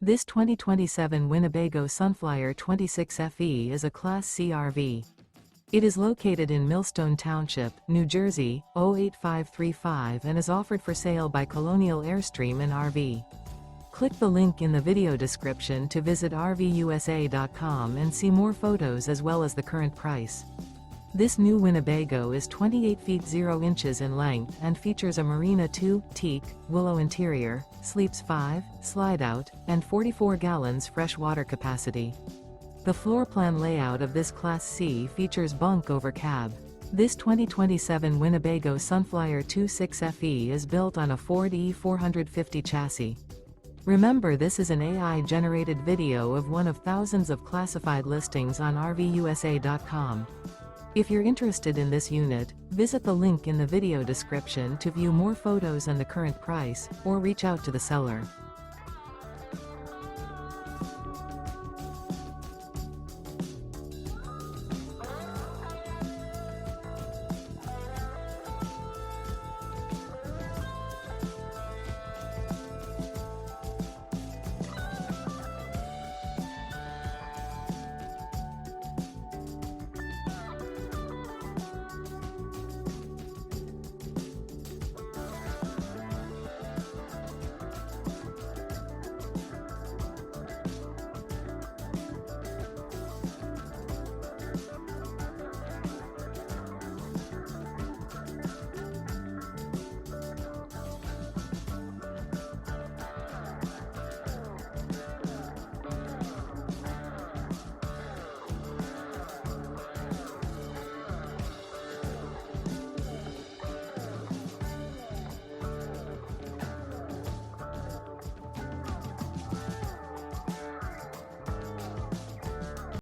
This 2027 Winnebago Sunflyer 26FE is a Class C RV. It is located in Millstone Township, New Jersey, 08535 and is offered for sale by Colonial Airstream RV. Click the link in the video description to visit RVUSA.com and see more photos as well as the current price. This new Winnebago is 28 feet 0 inches in length and features a Marina 2, Teak, Willow interior, sleeps 5, Slideout, and 44 gallons fresh water capacity. The floor plan layout of this Class C features Bunk Over Cab. This 2027 Winnebago Sunflyer 26FE is built on a Ford E450 chassis. Remember, this is an AI-generated video of one of thousands of classified listings on RVUSA.com. If you're interested in this unit, visit the link in the video description to view more photos and the current price, or reach out to the seller.